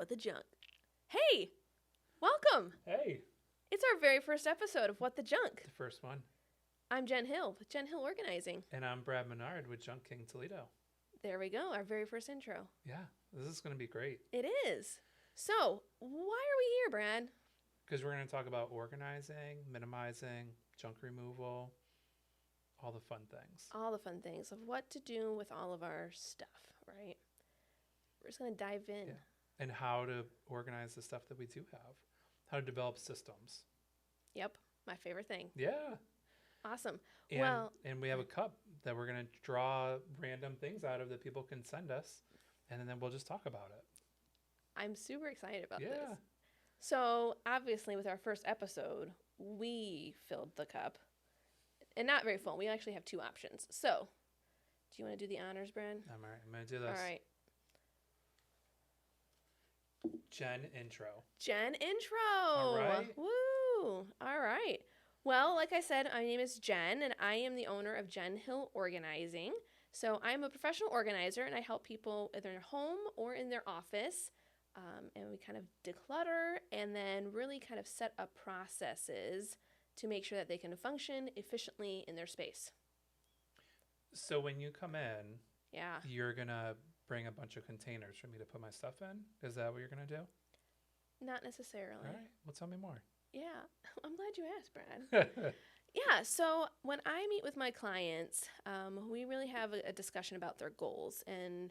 What the Junk. Hey, welcome. Hey, It's our very first episode of What the Junk. the first one. I'm Jen Hill with Jen Hill Organizing. And I'm Brad Menard with Junk King Toledo. There we go, our very first intro. Yeah, this is going to be great It is. So, why are we here, Brad? because we're going to talk about organizing, minimizing, junk removal, all the fun things. All the fun things of what to do with all of our stuff, right? We're just going to dive in. Yeah. And how to organize the stuff that we do have, how to develop systems. Yep, my favorite thing. Yeah. Awesome. And, Well, and we have a cup that we're going to draw random things out of that people can send us, and then we'll just talk about it. I'm super excited about Yeah. this. So, obviously, with our first episode, we filled the cup. And not very full. We actually have two options. So, do you want to do the honors, Brad? I'm all right. I'm going to do this. All right. Jen intro. Jen intro. All right. Woo. All right. Well, like I said, my name is Jen, and I am the owner of Jen Hill Organizing. So I'm a professional organizer, and I help people either in their home or in their office. And we kind of declutter and then really kind of set up processes to make sure that they can function efficiently in their space. So when you come in, Yeah. you're going to bring a bunch of containers for me to put my stuff in? Is that what you're going to do? Not necessarily. All right. Well, tell me more. Yeah. I'm glad you asked, Brad. Yeah, so when I meet with my clients, we really have a discussion about their goals. And,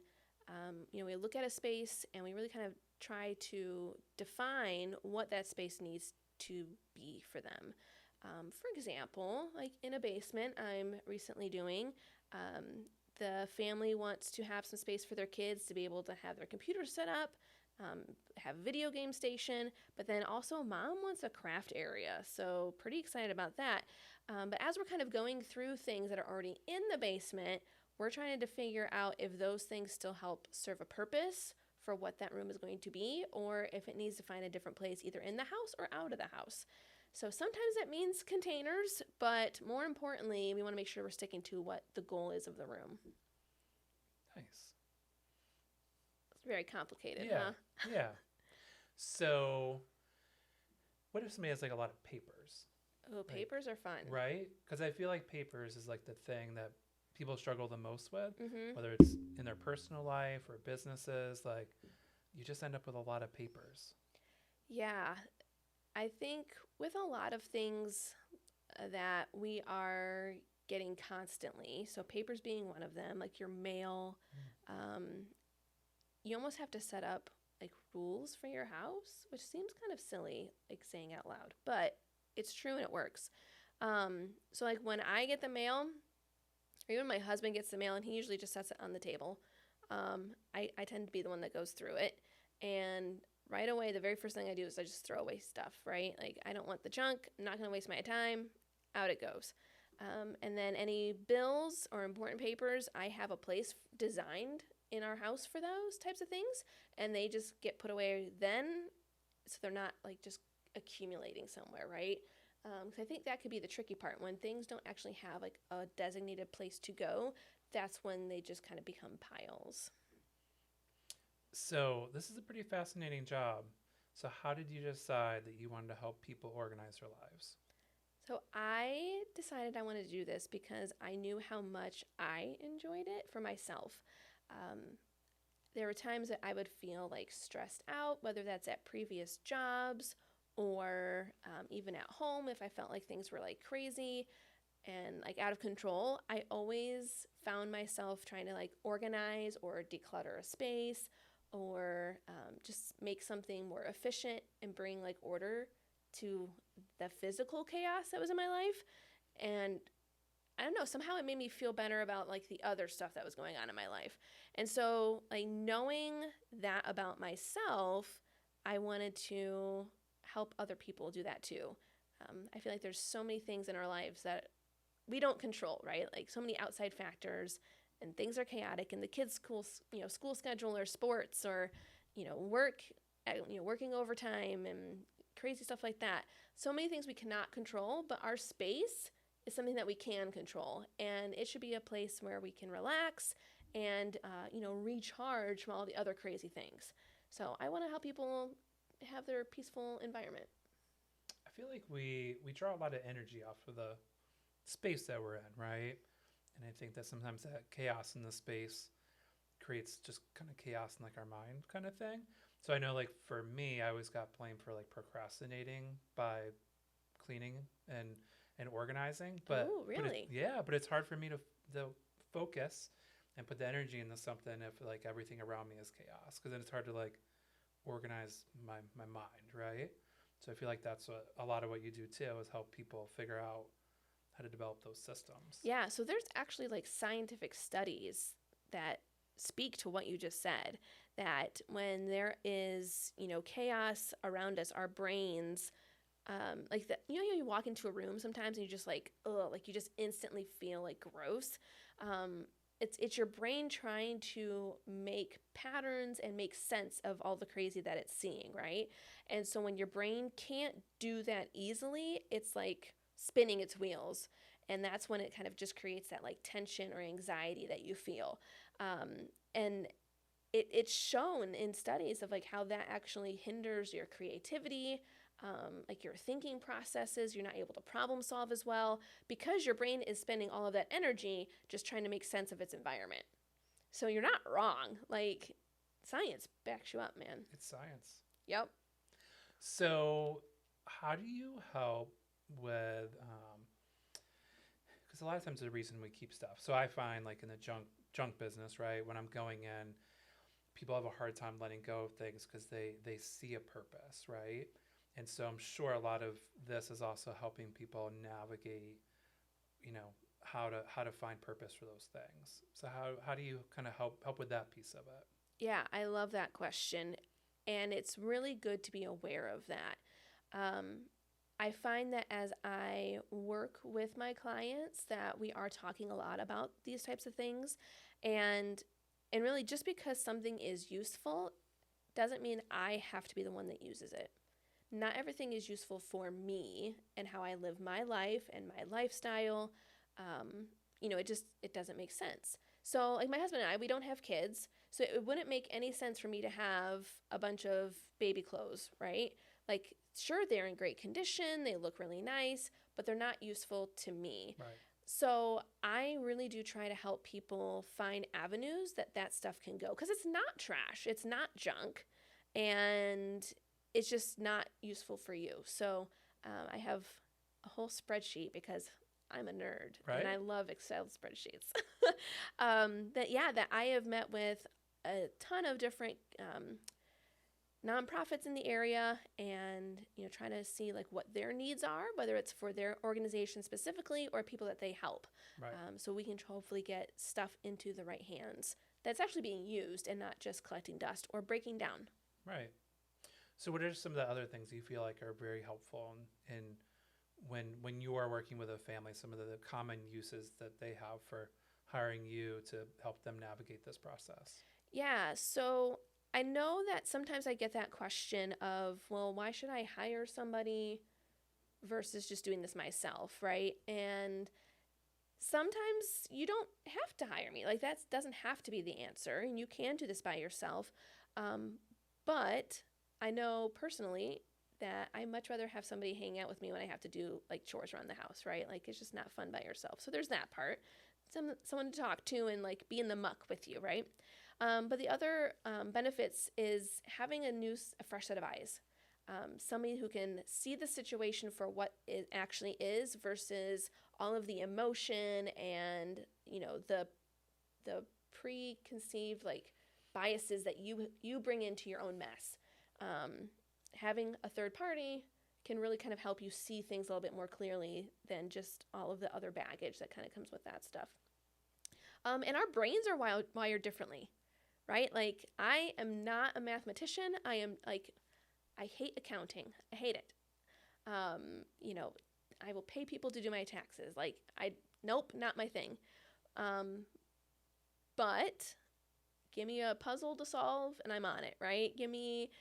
we look at a space and we really kind of try to define what that space needs to be for them. For example, like in a basement I'm recently doing, the family wants to have some space for their kids to be able to have their computers set up, have a video game station, but then also mom wants a craft area. So pretty excited about that. But as we're kind of going through things that are already in the basement, we're trying to figure out if those things still help serve a purpose for what that room is going to be, or if it needs to find a different place either in the house or out of the house. So sometimes that means containers, but more importantly, we want to make sure we're sticking to what the goal is of the room. Nice. It's very complicated, Yeah. huh? Yeah. So what if somebody has like a lot of papers, Oh, papers are fun. right? Because I feel like papers is like the thing that people struggle the most with, Mm-hmm. whether it's in their personal life or businesses. Like you just end up with a lot of papers. Yeah, I think with a lot of things that we are getting constantly, so papers being one of them, like your mail, you almost have to set up like rules for your house, which seems kind of silly, like saying out loud, but it's true and it works. So like when I get the mail, or even my husband gets the mail and he usually just sets it on the table, I tend to be the one that goes through it. And right away, the very first thing I do is I just throw away stuff, right? Like, I don't want the junk. I'm not going to waste my time. Out it goes. And then any bills or important papers, I have a place designed in our house for those types of things. And they just get put away then, so they're not, like, just accumulating somewhere, right? Because I think that could be the tricky part. When things don't actually have, like, a designated place to go, that's when they just kind of become piles. So this is a pretty fascinating job. So how did you decide that you wanted to help people organize their lives? So I decided I wanted to do this because I knew how much I enjoyed it for myself. There were times that I would feel like stressed out, whether that's at previous jobs or even at home if I felt like things were like crazy and like out of control. I always found myself trying to like organize or declutter a space or just make something more efficient and bring like order to the physical chaos that was in my life. And I don't know, somehow it made me feel better about like the other stuff that was going on in my life. And so like knowing that about myself, I wanted to help other people do that too. I feel like there's so many things in our lives that we don't control, right? Like so many outside factors, and things are chaotic, and the kids' school schedule or sports or work, working overtime and crazy stuff like that. So many things we cannot control, but our space is something that we can control, and it should be a place where we can relax and recharge from all the other crazy things. So I want to help people have their peaceful environment. I feel like we draw a lot of energy off of the space that we're in, right? And I think that sometimes that chaos in the space creates just kind of chaos in like our mind kind of thing. So I know like for me, I always got blamed for like procrastinating by cleaning and and organizing, Oh, but really? but it's hard for me to focus and put the energy into something if like everything around me is chaos, because then it's hard to like organize my mind, right? So I feel like that's what a lot of what you do too is help people figure out how to develop those systems. Yeah, so there's actually like scientific studies that speak to what you just said, that when there is, chaos around us, our brains, like that, you walk into a room sometimes and you just like, ugh, like you just instantly feel like gross. Um, it's your brain trying to make patterns and make sense of all the crazy that it's seeing, right? And so when your brain can't do that easily, it's like spinning its wheels, and that's when it kind of just creates that like tension or anxiety that you feel. And it's shown in studies of like how that actually hinders your creativity, like your thinking processes. You're not able to problem solve as well because your brain is spending all of that energy just trying to make sense of its environment. So you're not wrong. Like, science backs you up, man. It's science. Yep. So how do you help with because a lot of times the reason we keep stuff. So I find like in the junk business, right? When I'm going in, people have a hard time letting go of things because they see a purpose, right? And so I'm sure a lot of this is also helping people navigate, how to find purpose for those things. So how do you kind of help with that piece of it? Yeah, I love that question. And it's really good to be aware of that. Um, I find that as I work with my clients that we are talking a lot about these types of things, and really just because something is useful doesn't mean I have to be the one that uses it. Not everything is useful for me and how I live my life and my lifestyle. It doesn't make sense. So like my husband and I, we don't have kids, so it wouldn't make any sense for me to have a bunch of baby clothes, right? Like, sure, they're in great condition, they look really nice, but they're not useful to me. Right. So I really do try to help people find avenues that stuff can go, because it's not trash, it's not junk, and it's just not useful for you. So I have a whole spreadsheet because I'm a nerd Right. and I love Excel spreadsheets. That I have met with a ton of different nonprofits in the area, and trying to see like what their needs are, whether it's for their organization specifically or people that they help. Right. So we can hopefully get stuff into the right hands that's actually being used and not just collecting dust or breaking down. Right. So what are some of the other things you feel like are very helpful in when you are working with a family, some of the common uses that they have for hiring you to help them navigate this process? Yeah, so I know that sometimes I get that question of, well, why should I hire somebody versus just doing this myself, right? And sometimes you don't have to hire me. Like, that doesn't have to be the answer, and you can do this by yourself. But I know personally that I much rather have somebody hang out with me when I have to do like chores around the house, right? Like, it's just not fun by yourself. So there's that part. Someone to talk to and like be in the muck with you, right? But the other benefits is having a fresh set of eyes. Somebody who can see the situation for what it actually is versus all of the emotion and the preconceived like biases that you bring into your own mess. Having a third party can really kind of help you see things a little bit more clearly than just all of the other baggage that kind of comes with that stuff. And our brains are wired differently, right? Like, I am not a mathematician. I hate accounting. I hate it. I will pay people to do my taxes. Like, nope, not my thing. But give me a puzzle to solve and I'm on it, right? Give me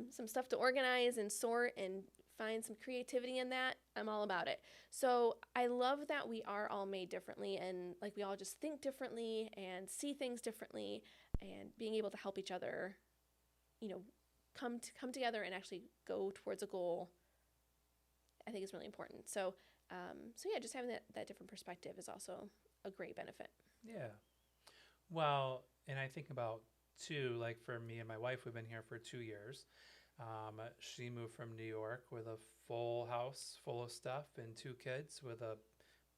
some stuff to organize and sort and find some creativity in that. I'm all about it. So I love that we are all made differently, and like we all just think differently and see things differently, and being able to help each other come together and actually go towards a goal, I think is really important. So yeah, just having that different perspective is also a great benefit. Yeah. Well, and I think about too, like for me and my wife, we've been here for 2 years. She moved from New York with a full house full of stuff and two kids with a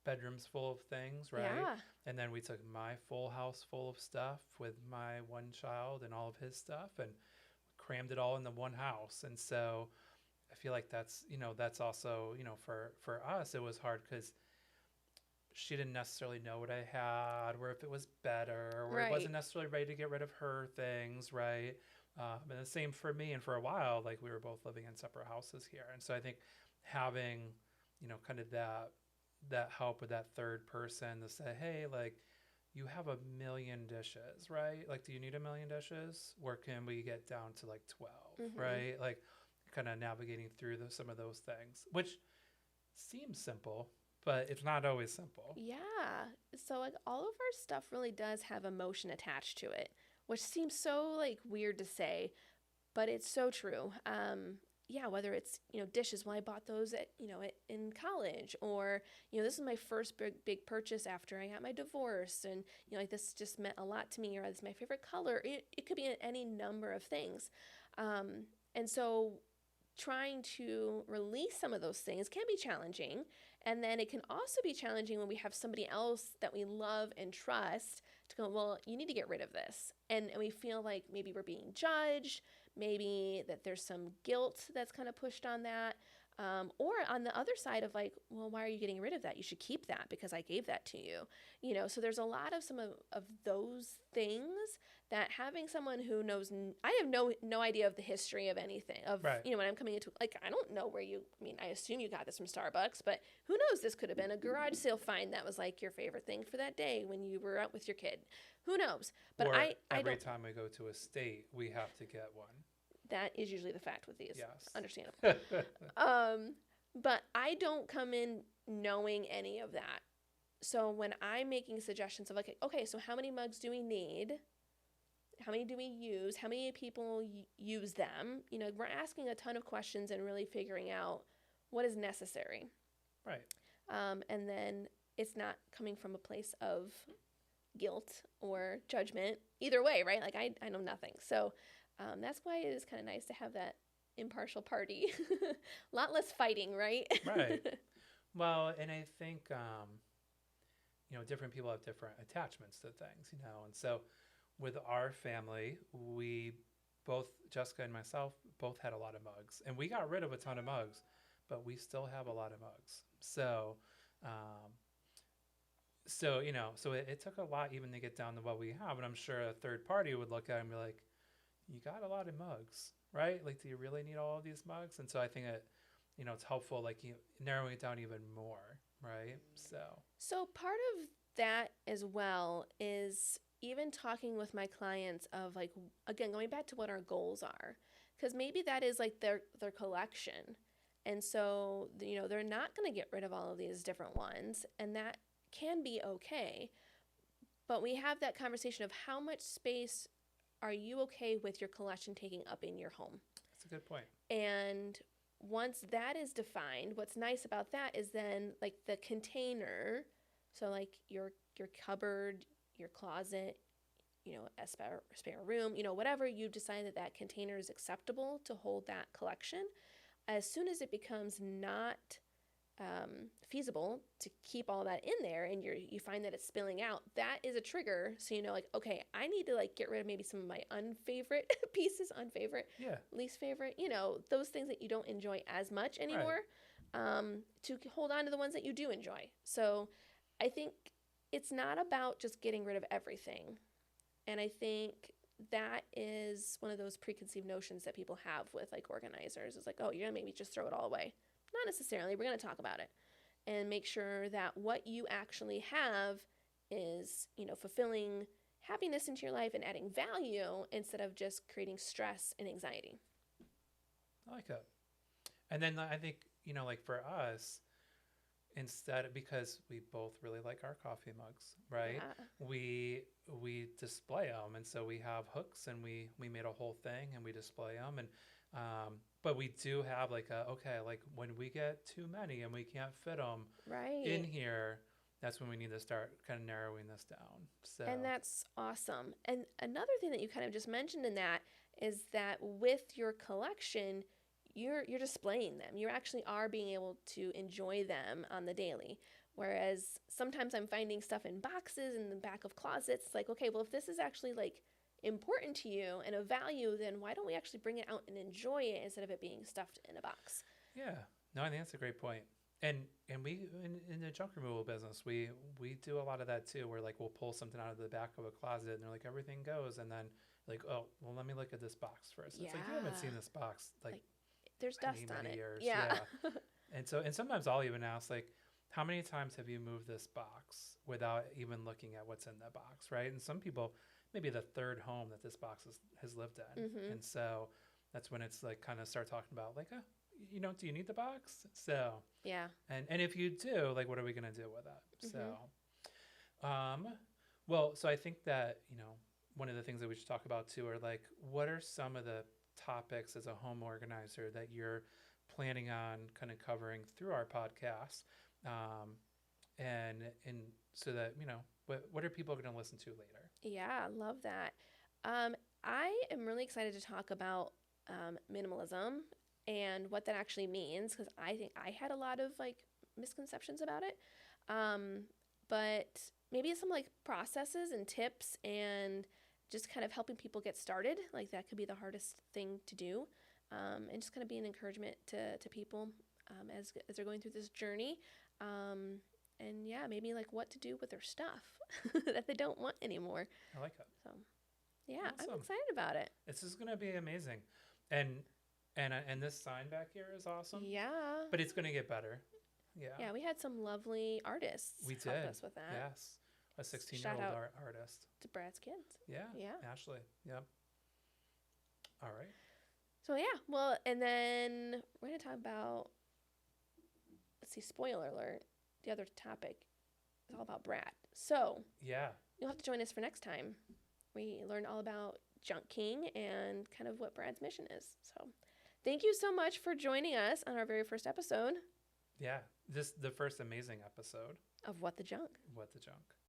bedrooms full of things, right? Yeah. And then we took my full house full of stuff with my one child and all of his stuff and crammed it all into one house. And so I feel like that's also, for us, it was hard because she didn't necessarily know what I had, or if it was better, or it Right. wasn't necessarily ready to get rid of her things, right? And the same for me. And for a while, like we were both living in separate houses here, and so I think having, kind of that help with that third person to say, hey, like you have a million dishes, right? Like, do you need a million dishes, or can we get down to like 12, right? Like, kind of navigating through some of those things, which seems simple, but it's not always simple. Yeah. So like all of our stuff really does have emotion attached to it, which seems so like weird to say, but it's so true. Yeah, whether it's, dishes, well, I bought those in college, or, this is my first big purchase after I got my divorce. And, like this just meant a lot to me, or this is my favorite color. It could be any number of things. And so trying to release some of those things can be challenging. And then it can also be challenging when we have somebody else that we love and trust to go, well, you need to get rid of this. And we feel like maybe we're being judged, maybe that there's some guilt that's kind of pushed on that. Or on the other side of like, well, why are you getting rid of that? You should keep that because I gave that to you. So there's a lot of some of those things that having someone who knows, I have no idea of the history of anything of, Right. When I'm coming into, like, I don't know I assume you got this from Starbucks, but who knows? This could have been a garage sale find that was like your favorite thing for that day when you were out with your kid. Who knows? But Or I every don't, time we go to a state, we have to get one. that is usually the fact with these. Yes. Understandable. But I don't come in knowing any of that. So when I'm making suggestions of like, okay, so how many mugs do we need? How many do we use? How many people use them? We're asking a ton of questions and really figuring out what is necessary. Right. And then it's not coming from a place of guilt or judgment either way, right? Like I know nothing. So that's why it is kind of nice to have that impartial party. A lot less fighting, right? Right. Well, and I think, different people have different attachments to things, and so with our family, we both, Jessica and myself, both had a lot of mugs, and we got rid of a ton of mugs, but we still have a lot of mugs. So, so it took a lot even to get down to what we have, and I'm sure a third party would look at it and be like, you got a lot of mugs, right? Like, do you really need all of these mugs? And so I think it, it's helpful, like narrowing it down even more, right? So part of that as well is even talking with my clients of like, again, going back to what our goals are, because maybe that is like their collection. And so, they're not going to get rid of all of these different ones, and that can be okay. But we have that conversation of how much space are you okay with your collection taking up in your home? That's a good point. And once that is defined, what's nice about that is then like the container, so like your cupboard, your closet, a spare room, whatever you decide that container is acceptable to hold that collection. As soon as it becomes not feasible to keep all that in there, and you find that it's spilling out, that is a trigger. So like, okay, I need to like get rid of maybe some of my unfavorite pieces, Yeah. least favorite, those things that you don't enjoy as much anymore, to hold on to the ones that you do enjoy. So I think it's not about just getting rid of everything. And I think that is one of those preconceived notions that people have with like organizers. It's like, oh, you're gonna make me just throw it all away. Not necessarily. We're gonna talk about it and make sure that what you actually have is, fulfilling happiness into your life and adding value instead of just creating stress and anxiety. I like that. And then I think, like for us, instead, because we both really like our coffee mugs, right? Yeah. We display them, and so we have hooks, and we made a whole thing, and we display them, and but we do have like okay, like when we get too many and we can't fit them in Right. here, that's when we need to start kind of narrowing this down. So And that's awesome. And another thing that you kind of just mentioned in that is that with your collection, you're displaying them. You actually are being able to enjoy them on the daily. Whereas sometimes I'm finding stuff in boxes in the back of closets. It's like, okay, well, if this is actually like important to you and of value, then why don't we actually bring it out and enjoy it instead of it being stuffed in a box? yeah, no, I think that's a great point. And we in the junk removal business, we do a lot of that too. Where like we'll pull something out of the back of a closet, and they're like everything goes, and then like, oh well, let me look at this box first. It's like you haven't seen Yeah. this box like Like there's many dust on it. years, Yeah. yeah. And sometimes I'll even ask like, how many times have you moved this box without even looking at what's in the box, right? And some people, maybe the third home that this box has lived in, Mhm. and so that's when it's like kind of start talking about like, you know, do you need the box? So Yeah. and if you do, like, what are we gonna do with it? Mhm. Um, well, so I think that one of the things that we should talk about too are like, what are some of the topics as a home organizer that you're planning on kind of covering through our podcast, and so that what are people going to listen to later? Yeah, love that. I am really excited to talk about minimalism and what that actually means because I think I had a lot of like misconceptions about it. Um, but maybe some like processes and tips and just kind of helping people get started. Like that could be the hardest thing to do. And just kind of be an encouragement to people as they're going through this journey. Um, and yeah, maybe like what to do with their stuff that they don't want anymore. I like it. So yeah, I'm Awesome. excited about it. This is going to be amazing, and and this sign back here is awesome, Yeah. but it's going to get better. Yeah, Yeah, we had some lovely artists we help did. us with that. Yes, a 16-year Shout old out artist. to Brad's kids. Yeah, Yeah. Ashley. Yep. All right. So yeah, well, and then we're gonna talk about, let's see, spoiler alert. The other topic is all about Brad. So Yeah. you'll have to join us for next time. We learn all about Junk King and kind of what Brad's mission is. So thank you so much for joining us on our very first episode Yeah. This the first amazing episode. of What the Junk. What the junk.